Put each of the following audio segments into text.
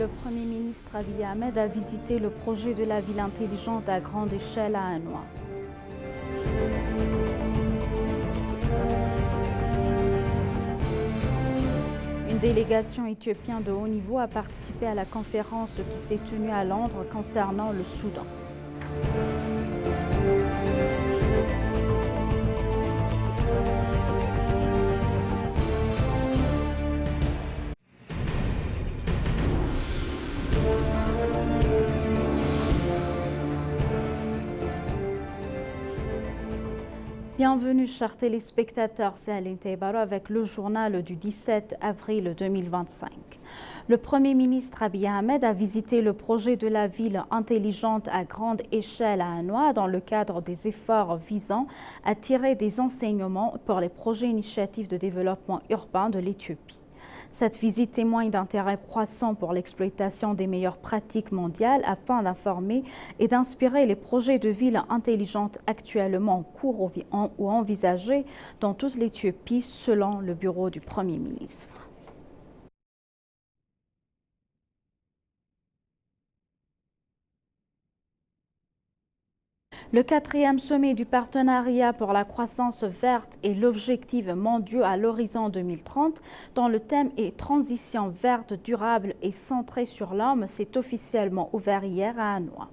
Le Premier ministre Abiy Ahmed a visité le projet de la ville intelligente à grande échelle à Hanoï. Une délégation éthiopienne de haut niveau a participé à la conférence qui s'est tenue à Londres concernant le Soudan. Bienvenue chers téléspectateurs, c'est Aline Taibaro avec le journal du 17 avril 2025. Le Premier ministre Abiy Ahmed a visité le projet de la ville intelligente à grande échelle à Hanoï dans le cadre des efforts visant à tirer des enseignements pour les projets initiatives de développement urbain de l'Éthiopie. Cette visite témoigne d'intérêt croissant pour l'exploitation des meilleures pratiques mondiales afin d'informer et d'inspirer les projets de villes intelligentes actuellement en cours ou envisagés dans toute l'Éthiopie selon le bureau du Premier ministre. Le 4e sommet du partenariat pour la croissance verte et l'objectif mondiaux à l'horizon 2030, dont le thème est transition verte, durable et centrée sur l'homme, s'est officiellement ouvert hier à Hanoï.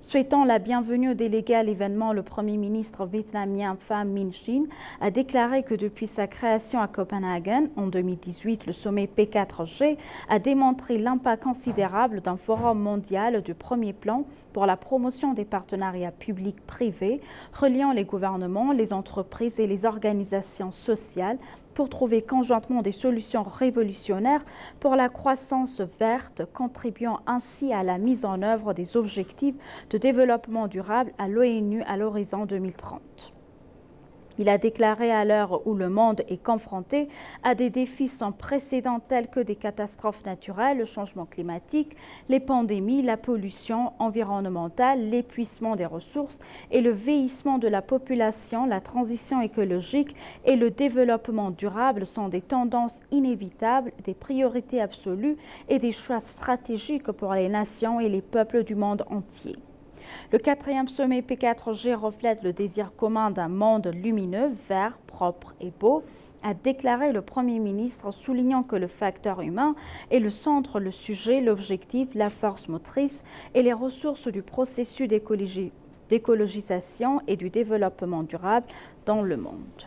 Souhaitant la bienvenue aux délégués à l'événement, le Premier ministre vietnamien Pham Minh Chinh a déclaré que depuis sa création à Copenhague en 2018, le sommet P4G a démontré l'impact considérable d'un forum mondial de premier plan pour la promotion des partenariats publics-privés reliant les gouvernements, les entreprises et les organisations sociales pour trouver conjointement des solutions révolutionnaires pour la croissance verte, contribuant ainsi à la mise en œuvre des objectifs de développement durable à l'ONU à l'horizon 2030. Il a déclaré à l'heure où le monde est confronté à des défis sans précédent tels que des catastrophes naturelles, le changement climatique, les pandémies, la pollution environnementale, l'épuisement des ressources et le vieillissement de la population, la transition écologique et le développement durable sont des tendances inévitables, des priorités absolues et des choix stratégiques pour les nations et les peuples du monde entier. Le 4e sommet P4G reflète le désir commun d'un monde lumineux, vert, propre et beau, a déclaré le Premier ministre, soulignant que le facteur humain est le centre, le sujet, l'objectif, la force motrice et les ressources du processus d'écologisation et du développement durable dans le monde.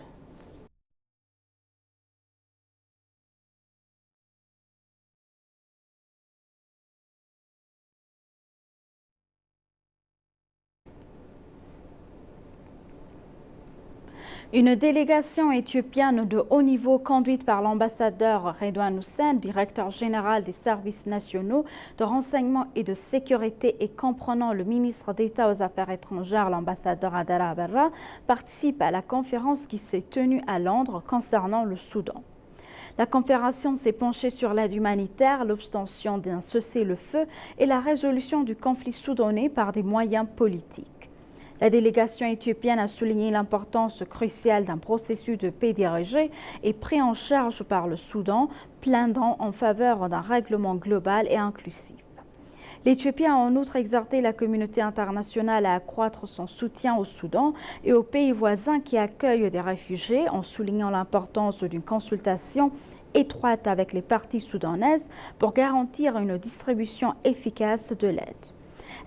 Une délégation éthiopienne de haut niveau conduite par l'ambassadeur Redouane Hussein, directeur général des services nationaux de renseignement et de sécurité et comprenant le ministre d'État aux Affaires étrangères, l'ambassadeur Adara Barra, participe à la conférence qui s'est tenue à Londres concernant le Soudan. La conférence s'est penchée sur l'aide humanitaire, l'obtention d'un cessez-le-feu et la résolution du conflit soudanais par des moyens politiques. La délégation éthiopienne a souligné l'importance cruciale d'un processus de paix dirigé et pris en charge par le Soudan, plaidant en faveur d'un règlement global et inclusif. L'Éthiopie a en outre exhorté la communauté internationale à accroître son soutien au Soudan et aux pays voisins qui accueillent des réfugiés en soulignant l'importance d'une consultation étroite avec les parties soudanaises pour garantir une distribution efficace de l'aide.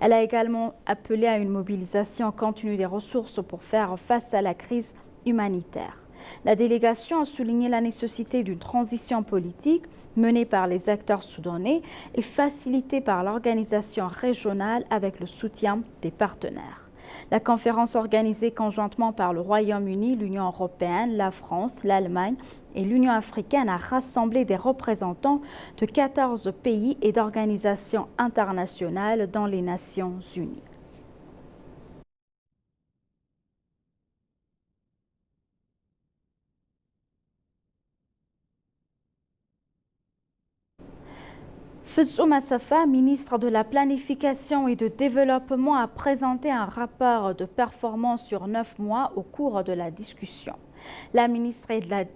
Elle a également appelé à une mobilisation continue des ressources pour faire face à la crise humanitaire. La délégation a souligné la nécessité d'une transition politique menée par les acteurs soudanais et facilitée par l'organisation régionale avec le soutien des partenaires. La conférence organisée conjointement par le Royaume-Uni, l'Union européenne, la France, l'Allemagne et l'Union africaine a rassemblé des représentants de 14 pays et d'organisations internationales dans les Nations Unies. Fizzoum Assafa, ministre de la Planification et de Développement, a présenté un rapport de performance sur 9 mois au cours de la discussion. La ministre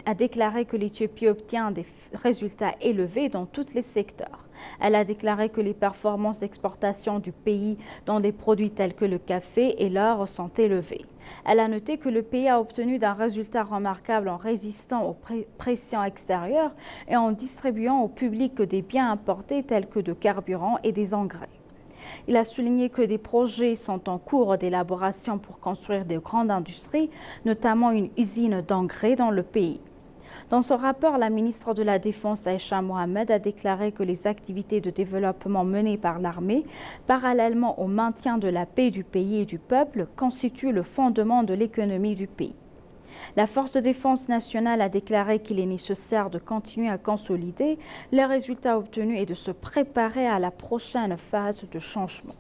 a déclaré que l'Éthiopie obtient des résultats élevés dans tous les secteurs. Elle a déclaré que les performances d'exportation du pays dans des produits tels que le café et l'or sont élevées. Elle a noté que le pays a obtenu un résultat remarquable en résistant aux pressions extérieures et en distribuant au public des biens importés tels que de carburant et des engrais. Il a souligné que des projets sont en cours d'élaboration pour construire de grandes industries, notamment une usine d'engrais dans le pays. Dans son rapport, la ministre de la Défense, Aïcha Mohamed, a déclaré que les activités de développement menées par l'armée, parallèlement au maintien de la paix du pays et du peuple, constituent le fondement de l'économie du pays. La Force de défense nationale a déclaré qu'il est nécessaire de continuer à consolider les résultats obtenus et de se préparer à la prochaine phase de changement.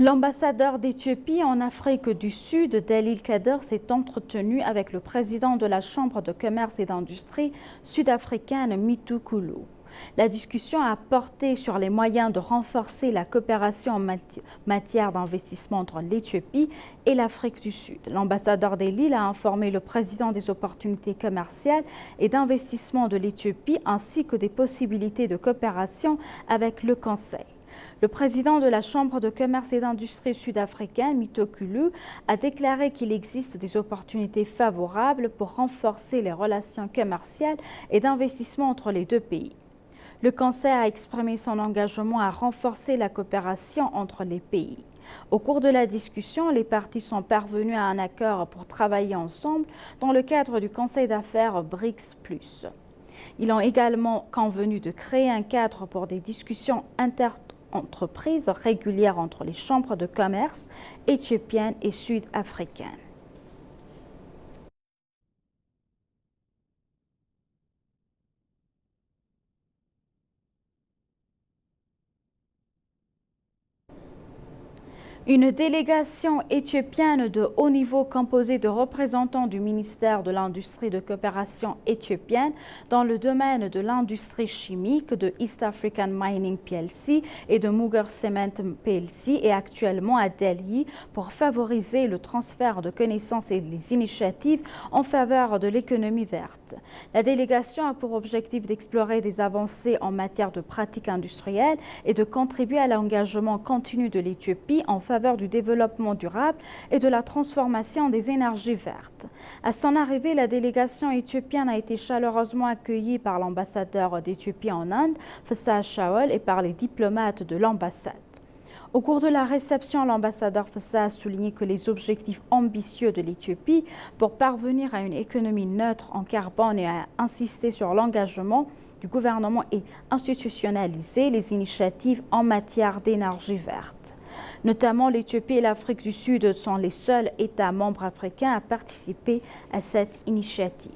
L'ambassadeur d'Éthiopie en Afrique du Sud, Dalil Kader, s'est entretenu avec le président de la Chambre de commerce et d'industrie sud-africaine, Mitu Kulu. La discussion a porté sur les moyens de renforcer la coopération en matière d'investissement entre l'Éthiopie et l'Afrique du Sud. L'ambassadeur Dalil a informé le président des opportunités commerciales et d'investissement de l'Éthiopie ainsi que des possibilités de coopération avec le Conseil. Le président de la Chambre de commerce et d'industrie sud-africaine, Mitu Kulu, a déclaré qu'il existe des opportunités favorables pour renforcer les relations commerciales et d'investissement entre les deux pays. Le Conseil a exprimé son engagement à renforcer la coopération entre les pays. Au cours de la discussion, les parties sont parvenues à un accord pour travailler ensemble dans le cadre du Conseil d'affaires BRICS+. Ils ont également convenu de créer un cadre pour des discussions interentreprises régulières entre les chambres de commerce éthiopiennes et sud-africaines. Une délégation éthiopienne de haut niveau composée de représentants du ministère de l'Industrie de coopération éthiopienne dans le domaine de l'industrie chimique de East African Mining plc et de Muger Cement plc est actuellement à Delhi pour favoriser le transfert de connaissances et les initiatives en faveur de l'économie verte. La délégation a pour objectif d'explorer des avancées en matière de pratiques industrielles et de contribuer à l'engagement continu de l'Éthiopie en faveur du développement durable et de la transformation des énergies vertes. À son arrivée, la délégation éthiopienne a été chaleureusement accueillie par l'ambassadeur d'Éthiopie en Inde, Fassa Shaol, et par les diplomates de l'ambassade. Au cours de la réception, l'ambassadeur Fassa a souligné que les objectifs ambitieux de l'Éthiopie pour parvenir à une économie neutre en carbone et a insisté sur l'engagement du gouvernement et institutionnaliser les initiatives en matière d'énergie verte. Notamment, l'Éthiopie et l'Afrique du Sud sont les seuls États membres africains à participer à cette initiative.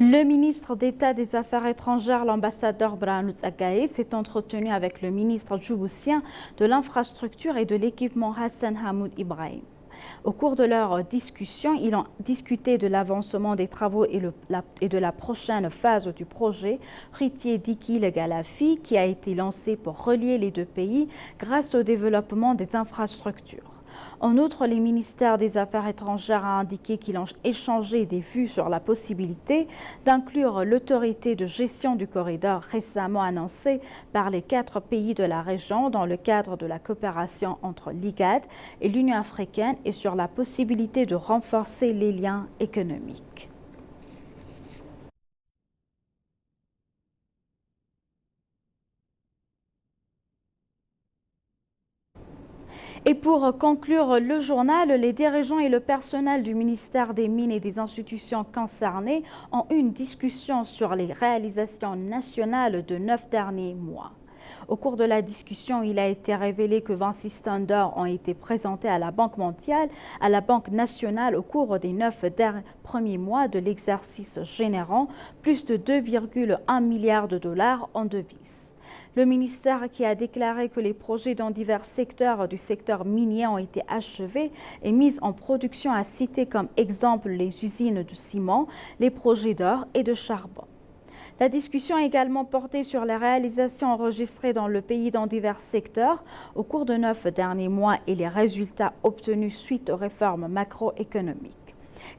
Le ministre d'État des Affaires étrangères, l'ambassadeur Brahanu Tsagaye, s'est entretenu avec le ministre djiboutien de l'Infrastructure et de l'Équipement Hassan Hamoud Ibrahim. Au cours de leur discussion, ils ont discuté de l'avancement des travaux et de la prochaine phase du projet Ritier Dikil Galafi qui a été lancé pour relier les deux pays grâce au développement des infrastructures. En outre, les ministères des Affaires étrangères a indiqué qu'ils ont échangé des vues sur la possibilité d'inclure l'autorité de gestion du corridor récemment annoncée par les 4 pays de la région dans le cadre de la coopération entre l'IGAD et l'Union africaine et sur la possibilité de renforcer les liens économiques. Et pour conclure le journal, les dirigeants et le personnel du ministère des Mines et des institutions concernées ont eu une discussion sur les réalisations nationales de 9 derniers mois. Au cours de la discussion, il a été révélé que 26 tonnes d'or ont été présentées à la Banque mondiale, à la Banque nationale au cours des 9 premiers mois de l'exercice, générant plus de 2,1 milliards de dollars en devises. Le ministère, qui a déclaré que les projets dans divers secteurs du secteur minier ont été achevés et mis en production, a cité comme exemple les usines de ciment, les projets d'or et de charbon. La discussion a également porté sur les réalisations enregistrées dans le pays dans divers secteurs au cours de 9 derniers mois et les résultats obtenus suite aux réformes macroéconomiques.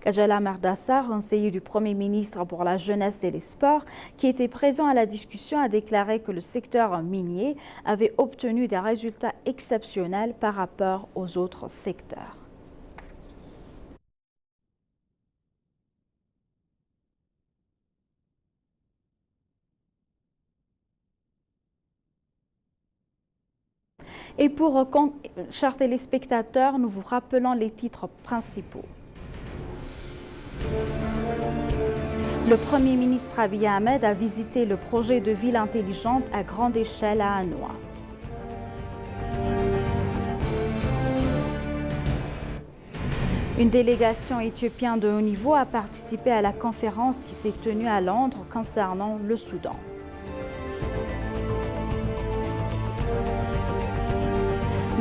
Kajala Mardassa, conseiller du Premier ministre pour la jeunesse et les sports, qui était présent à la discussion, a déclaré que le secteur minier avait obtenu des résultats exceptionnels par rapport aux autres secteurs. Et pour, chers téléspectateurs, nous vous rappelons les titres principaux. Le Premier ministre Abiy Ahmed a visité le projet de ville intelligente à grande échelle à Hanoï. Une délégation éthiopienne de haut niveau a participé à la conférence qui s'est tenue à Londres concernant le Soudan.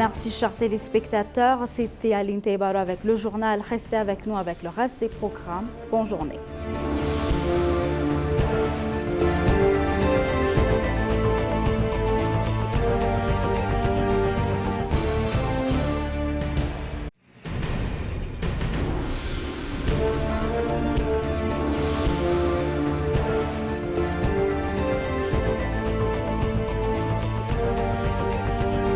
Merci chers téléspectateurs, c'était Aline Taibaro avec le journal. Restez avec nous avec le reste des programmes. Bonne journée.